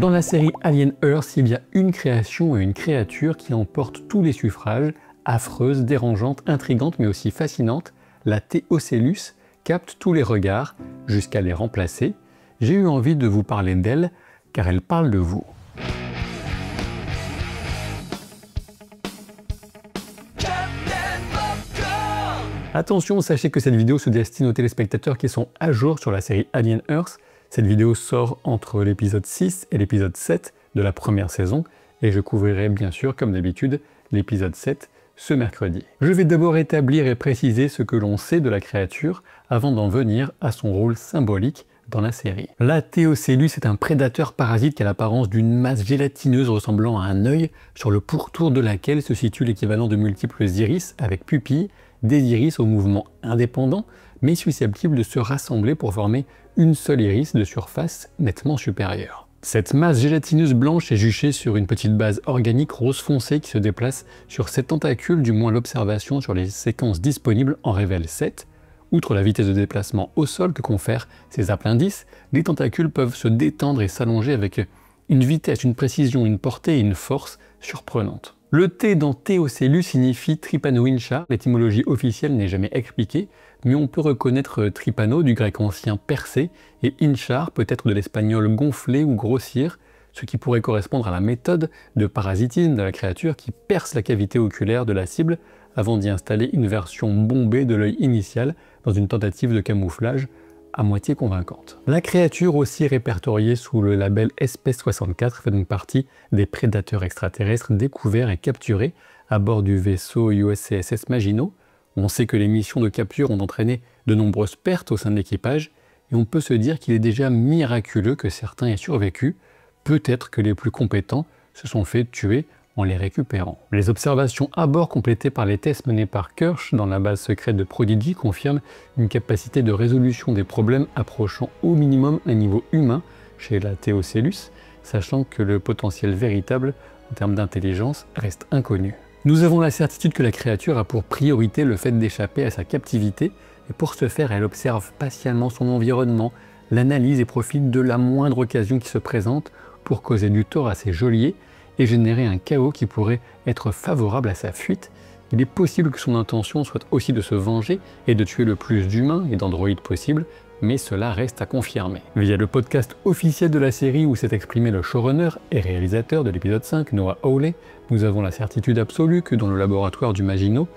Dans la série Alien Earth, il y a une création et une créature qui emportent tous les suffrages, affreuse, dérangeante, intrigante mais aussi fascinante. La Théocellus capte tous les regards jusqu'à les remplacer. J'ai eu envie de vous parler d'elle car elle parle de vous. Attention, sachez que cette vidéo se destine aux téléspectateurs qui sont à jour sur la série Alien Earth. Cette vidéo sort entre l'épisode 6 et l'épisode 7 de la première saison et je couvrirai bien sûr, comme d'habitude, l'épisode 7 ce mercredi. Je vais d'abord établir et préciser ce que l'on sait de la créature avant d'en venir à son rôle symbolique dans la série. La Théocellus est un prédateur parasite qui a l'apparence d'une masse gélatineuse ressemblant à un œil sur le pourtour de laquelle se situe l'équivalent de multiples iris avec pupilles, des iris au mouvement indépendant mais susceptibles de se rassembler pour former une seule iris de surface nettement supérieure. Cette masse gélatineuse blanche est juchée sur une petite base organique rose foncé qui se déplace sur 7 tentacules, du moins l'observation sur les séquences disponibles en révèle 7. Outre la vitesse de déplacement au sol que confèrent ces appendices, les tentacules peuvent se détendre et s'allonger avec une vitesse, une précision, une portée et une force surprenantes. Le T dans Théocellus signifie Trypanoincha, l'étymologie officielle n'est jamais expliquée, mais on peut reconnaître Trypano du grec ancien percer et inchar peut-être de l'espagnol gonfler ou grossir, ce qui pourrait correspondre à la méthode de parasitisme de la créature qui perce la cavité oculaire de la cible avant d'y installer une version bombée de l'œil initial dans une tentative de camouflage à moitié convaincante. La créature, aussi répertoriée sous le label Espèce 64, fait donc partie des prédateurs extraterrestres découverts et capturés à bord du vaisseau USCSS Maginot. On sait que les missions de capture ont entraîné de nombreuses pertes au sein de l'équipage, et on peut se dire qu'il est déjà miraculeux que certains aient survécu, peut-être que les plus compétents se sont fait tuer en les récupérant. Les observations à bord complétées par les tests menés par Kirsch dans la base secrète de Prodigy confirment une capacité de résolution des problèmes approchant au minimum un niveau humain chez la Théocellus, sachant que le potentiel véritable en termes d'intelligence reste inconnu. Nous avons la certitude que la créature a pour priorité le fait d'échapper à sa captivité, et pour ce faire elle observe patiemment son environnement, l'analyse et profite de la moindre occasion qui se présente pour causer du tort à ses geôliers et générer un chaos qui pourrait être favorable à sa fuite. Il est possible que son intention soit aussi de se venger et de tuer le plus d'humains et d'androïdes possible, mais cela reste à confirmer. Via le podcast officiel de la série où s'est exprimé le showrunner et réalisateur de l'épisode 5, Noah Hawley, nous avons la certitude absolue que dans le laboratoire du Maginot,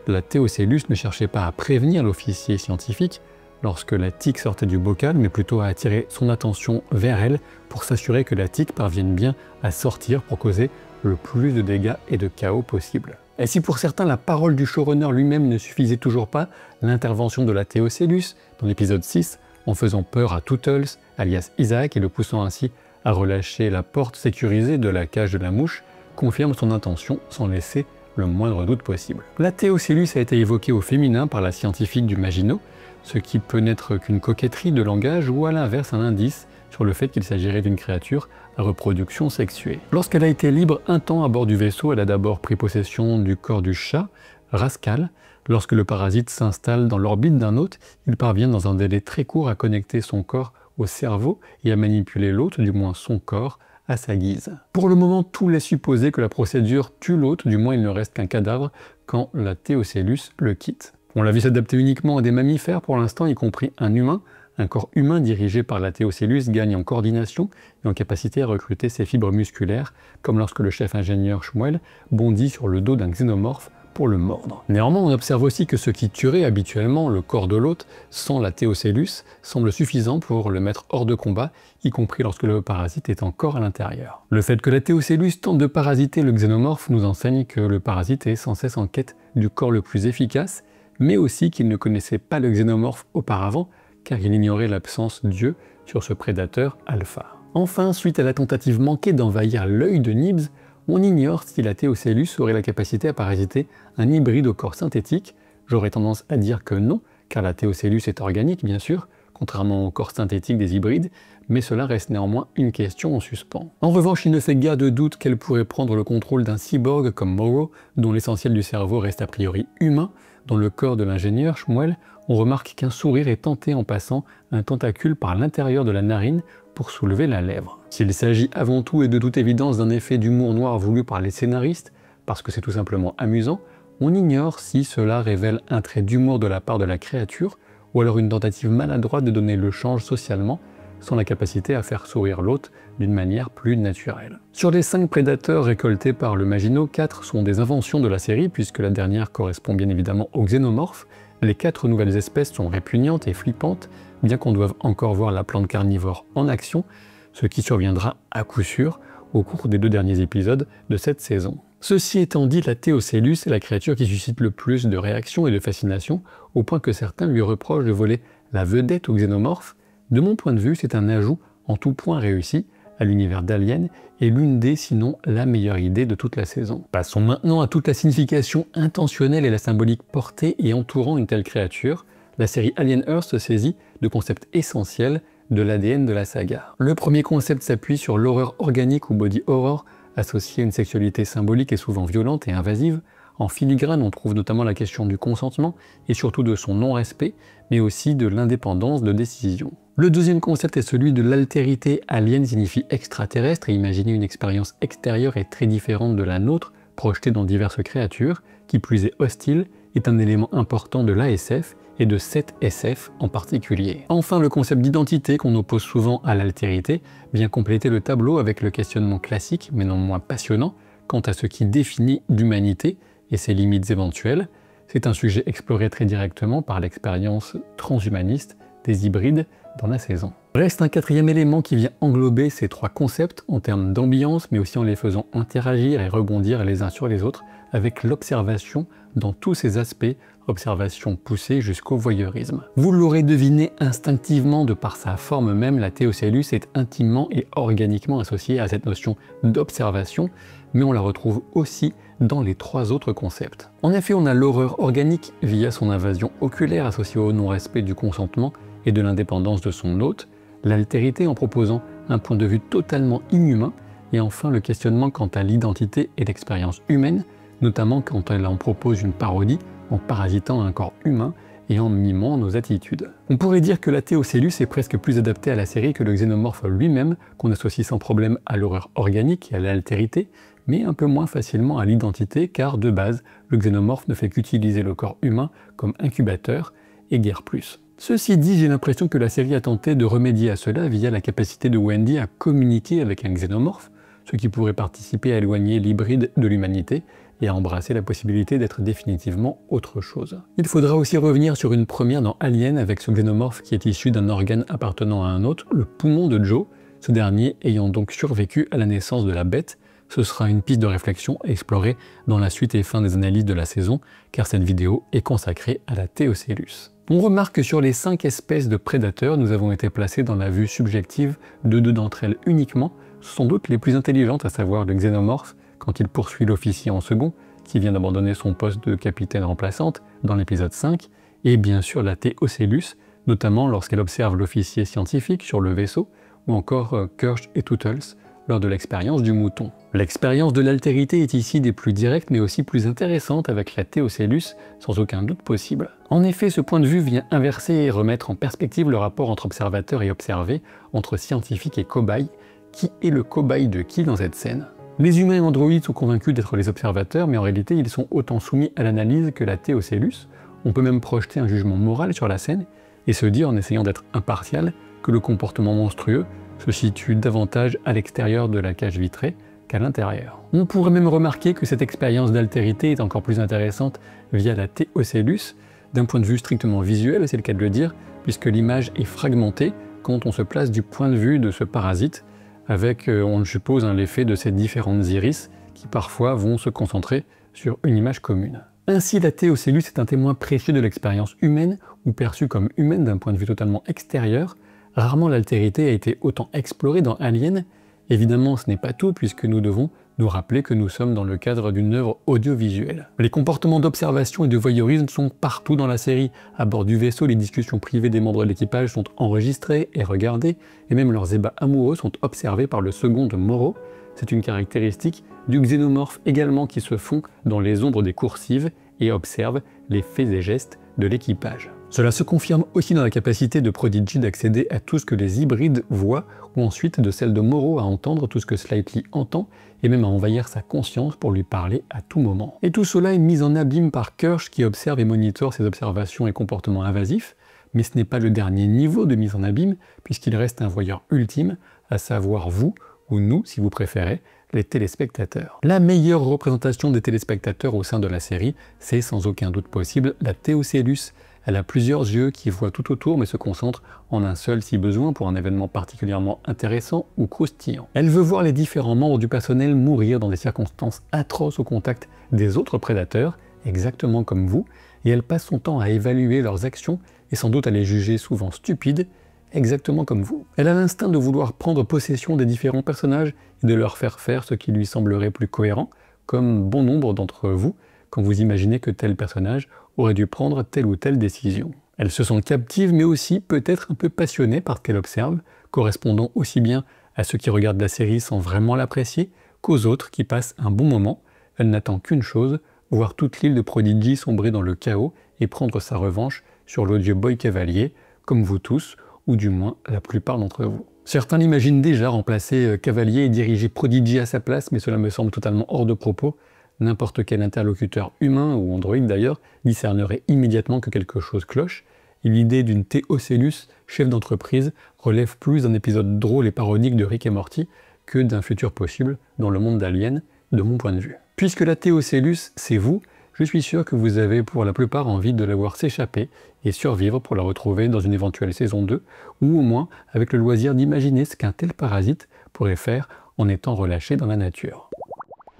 la Théocellus ne cherchait pas à prévenir l'officier scientifique lorsque la tique sortait du bocal, mais plutôt à attirer son attention vers elle pour s'assurer que la tique parvienne bien à sortir pour causer le plus de dégâts et de chaos possible. Et si pour certains la parole du showrunner lui-même ne suffisait toujours pas, l'intervention de la Théocellus dans l'épisode 6, en faisant peur à Tootles, alias Isaac, et le poussant ainsi à relâcher la porte sécurisée de la cage de la mouche, confirme son intention sans laisser le moindre doute possible. La Théocellus a été évoquée au féminin par la scientifique du Maginot, ce qui peut n'être qu'une coquetterie de langage ou à l'inverse un indice sur le fait qu'il s'agirait d'une créature à reproduction sexuée. Lorsqu'elle a été libre un temps à bord du vaisseau, elle a d'abord pris possession du corps du chat, Rascal. Lorsque le parasite s'installe dans l'orbite d'un hôte, il parvient dans un délai très court à connecter son corps au cerveau et à manipuler l'hôte, du moins son corps, à sa guise. Pour le moment, tout laisse supposer que la procédure tue l'hôte, du moins il ne reste qu'un cadavre quand la Théocellus le quitte. On l'a vu s'adapter uniquement à des mammifères pour l'instant, y compris un humain. Un corps humain dirigé par la Théocellus gagne en coordination et en capacité à recruter ses fibres musculaires, comme lorsque le chef ingénieur Shmuel bondit sur le dos d'un xénomorphe pour le mordre. Néanmoins, on observe aussi que ce qui tuerait habituellement le corps de l'hôte sans la Théocellus semble suffisant pour le mettre hors de combat, y compris lorsque le parasite est encore à l'intérieur. Le fait que la Théocellus tente de parasiter le xénomorphe nous enseigne que le parasite est sans cesse en quête du corps le plus efficace, mais aussi qu'il ne connaissait pas le xénomorphe auparavant, car il ignorait l'absence d'yeux sur ce prédateur alpha. Enfin, suite à la tentative manquée d'envahir l'œil de Nibs, on ignore si la Théocellus aurait la capacité à parasiter un hybride au corps synthétique. J'aurais tendance à dire que non, car la Théocellus est organique bien sûr, contrairement au corps synthétique des hybrides, mais cela reste néanmoins une question en suspens. En revanche, il ne fait guère de doute qu'elle pourrait prendre le contrôle d'un cyborg comme Morrow, dont l'essentiel du cerveau reste a priori humain. Dans le corps de l'ingénieur Shmuel, on remarque qu'un sourire est tenté en passant un tentacule par l'intérieur de la narine pour soulever la lèvre. S'il s'agit avant tout et de toute évidence d'un effet d'humour noir voulu par les scénaristes, parce que c'est tout simplement amusant, on ignore si cela révèle un trait d'humour de la part de la créature, ou alors une tentative maladroite de donner le change socialement, sans la capacité à faire sourire l'hôte d'une manière plus naturelle. Sur les 5 prédateurs récoltés par le Maginot, 4 sont des inventions de la série, puisque la dernière correspond bien évidemment aux xénomorphes. Les 4 nouvelles espèces sont répugnantes et flippantes, bien qu'on doive encore voir la plante carnivore en action, ce qui surviendra à coup sûr au cours des 2 derniers épisodes de cette saison. Ceci étant dit, la Théocellus est la créature qui suscite le plus de réactions et de fascination, au point que certains lui reprochent de voler la vedette aux xénomorphes. De mon point de vue, c'est un ajout en tout point réussi à l'univers d'Alien et l'une des, sinon la meilleure idée de toute la saison. Passons maintenant à toute la signification intentionnelle et la symbolique portée et entourant une telle créature. La série Alien Earth se saisit de concepts essentiels de l'ADN de la saga. Le premier concept s'appuie sur l'horreur organique ou body horror, associée à une sexualité symbolique et souvent violente et invasive. En filigrane, on trouve notamment la question du consentement et surtout de son non-respect, mais aussi de l'indépendance de décision. Le deuxième concept est celui de l'altérité. Alien signifie extraterrestre et imaginer une expérience extérieure et très différente de la nôtre, projetée dans diverses créatures, qui plus est hostile, est un élément important de l'ASF et de cette SF en particulier. Enfin, le concept d'identité qu'on oppose souvent à l'altérité vient compléter le tableau avec le questionnement classique, mais non moins passionnant, quant à ce qui définit l'humanité et ses limites éventuelles. C'est un sujet exploré très directement par l'expérience transhumaniste des hybrides dans la saison. Reste un 4e élément qui vient englober ces 3 concepts en termes d'ambiance, mais aussi en les faisant interagir et rebondir les uns sur les autres avec l'observation dans tous ses aspects, observation poussée jusqu'au voyeurisme. Vous l'aurez deviné instinctivement, de par sa forme même, la Théocellus est intimement et organiquement associée à cette notion d'observation, mais on la retrouve aussi dans les 3 autres concepts. En effet, on a l'horreur organique via son invasion oculaire associée au non-respect du consentement et de l'indépendance de son hôte, l'altérité en proposant un point de vue totalement inhumain, et enfin le questionnement quant à l'identité et l'expérience humaine, notamment quand elle en propose une parodie en parasitant un corps humain et en mimant nos attitudes. On pourrait dire que la Théocellus est presque plus adaptée à la série que le xénomorphe lui-même, qu'on associe sans problème à l'horreur organique et à l'altérité, mais un peu moins facilement à l'identité, car de base, le xénomorphe ne fait qu'utiliser le corps humain comme incubateur, et guère plus. Ceci dit, j'ai l'impression que la série a tenté de remédier à cela via la capacité de Wendy à communiquer avec un xénomorphe, ce qui pourrait participer à éloigner l'hybride de l'humanité et à embrasser la possibilité d'être définitivement autre chose. Il faudra aussi revenir sur une première dans Alien avec ce xénomorphe qui est issu d'un organe appartenant à un autre, le poumon de Joe, ce dernier ayant donc survécu à la naissance de la bête. Ce sera une piste de réflexion à explorer dans la suite et fin des analyses de la saison, car cette vidéo est consacrée à la Théocellus. On remarque que sur les 5 espèces de prédateurs, nous avons été placés dans la vue subjective de 2 d'entre elles uniquement, sans doute les plus intelligentes, à savoir le xénomorphe, quand il poursuit l'officier en second, qui vient d'abandonner son poste de capitaine remplaçante dans l'épisode 5, et bien sûr la Théocellus, notamment lorsqu'elle observe l'officier scientifique sur le vaisseau, ou encore Kirsch et Tootles lors de l'expérience du mouton. L'expérience de l'altérité est ici des plus directes mais aussi plus intéressantes avec la Théocellus, sans aucun doute possible. En effet, ce point de vue vient inverser et remettre en perspective le rapport entre observateur et observé, entre scientifique et cobaye. Qui est le cobaye de qui dans cette scène? Les humains et androïdes sont convaincus d'être les observateurs, mais en réalité ils sont autant soumis à l'analyse que la Théocellus. On peut même projeter un jugement moral sur la scène et se dire, en essayant d'être impartial, que le comportement monstrueux se situe davantage à l'extérieur de la cage vitrée qu'à l'intérieur. On pourrait même remarquer que cette expérience d'altérité est encore plus intéressante via la Théocellus, d'un point de vue strictement visuel, c'est le cas de le dire, puisque l'image est fragmentée quand on se place du point de vue de ce parasite, avec, on suppose, l'effet de ces différentes iris qui parfois vont se concentrer sur une image commune. Ainsi, la Théocellus est un témoin précieux de l'expérience humaine, ou perçue comme humaine d'un point de vue totalement extérieur. Rarement l'altérité a été autant explorée dans Alien. Évidemment, ce n'est pas tout, puisque nous devons nous rappeler que nous sommes dans le cadre d'une œuvre audiovisuelle. Les comportements d'observation et de voyeurisme sont partout dans la série. À bord du vaisseau, les discussions privées des membres de l'équipage sont enregistrées et regardées, et même leurs ébats amoureux sont observés par le second de Moreau. C'est une caractéristique du xénomorphe également, qui se fond dans les ombres des coursives et observe les faits et gestes de l'équipage. Cela se confirme aussi dans la capacité de Prodigy d'accéder à tout ce que les hybrides voient, ou ensuite de celle de Morrow à entendre tout ce que Slightly entend, et même à envahir sa conscience pour lui parler à tout moment. Et tout cela est mis en abîme par Kirsch qui observe et monitore ses observations et comportements invasifs, mais ce n'est pas le dernier niveau de mise en abîme, puisqu'il reste un voyeur ultime, à savoir vous, ou nous si vous préférez, les téléspectateurs. La meilleure représentation des téléspectateurs au sein de la série, c'est sans aucun doute possible la Théocellus. Elle a plusieurs yeux qui voient tout autour mais se concentrent en un seul si besoin pour un événement particulièrement intéressant ou croustillant. Elle veut voir les différents membres du personnel mourir dans des circonstances atroces au contact des autres prédateurs, exactement comme vous, et elle passe son temps à évaluer leurs actions et sans doute à les juger souvent stupides, exactement comme vous. Elle a l'instinct de vouloir prendre possession des différents personnages et de leur faire faire ce qui lui semblerait plus cohérent, comme bon nombre d'entre vous, quand vous imaginez que tel personnage aurait dû prendre telle ou telle décision. Elle se sent captive mais aussi peut-être un peu passionnée par ce qu'elle observe, correspondant aussi bien à ceux qui regardent la série sans vraiment l'apprécier qu'aux autres qui passent un bon moment. Elle n'attend qu'une chose, voir toute l'île de Prodigy sombrer dans le chaos et prendre sa revanche sur l'odieux Boy Cavalier, comme vous tous, ou du moins la plupart d'entre vous. Certains l'imaginent déjà remplacer Cavalier et diriger Prodigy à sa place, mais cela me semble totalement hors de propos. N'importe quel interlocuteur humain, ou androïde d'ailleurs, discernerait immédiatement que quelque chose cloche, et l'idée d'une Théocellus, chef d'entreprise, relève plus d'un épisode drôle et parodique de Rick et Morty que d'un futur possible dans le monde d'Alien, de mon point de vue. Puisque la Théocellus, c'est vous, je suis sûr que vous avez pour la plupart envie de la voir s'échapper et survivre pour la retrouver dans une éventuelle saison 2, ou au moins avec le loisir d'imaginer ce qu'un tel parasite pourrait faire en étant relâché dans la nature.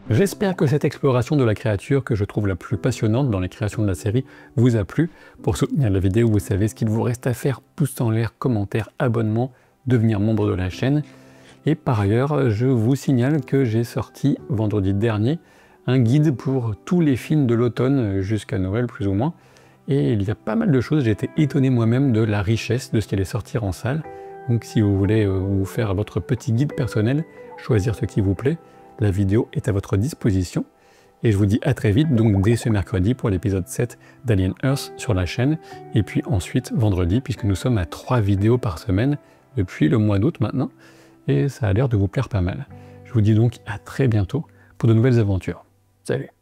J'espère que cette exploration de la créature que je trouve la plus passionnante dans les créations de la série vous a plu. Pour soutenir la vidéo, vous savez ce qu'il vous reste à faire, pouce en l'air, commentaire, abonnement, devenir membre de la chaîne. Et par ailleurs, je vous signale que j'ai sorti vendredi dernier un guide pour tous les films de l'automne jusqu'à Noël plus ou moins. Et il y a pas mal de choses, j'ai été étonné moi-même de la richesse de ce qui allait sortir en salle. Donc si vous voulez vous faire votre petit guide personnel, choisir ce qui vous plaît, la vidéo est à votre disposition. Et je vous dis à très vite, donc dès ce mercredi pour l'épisode 7 d'Alien Earth sur la chaîne. Et puis ensuite vendredi, puisque nous sommes à 3 vidéos par semaine depuis le mois d'août maintenant. Et ça a l'air de vous plaire pas mal. Je vous dis donc à très bientôt pour de nouvelles aventures. Salut!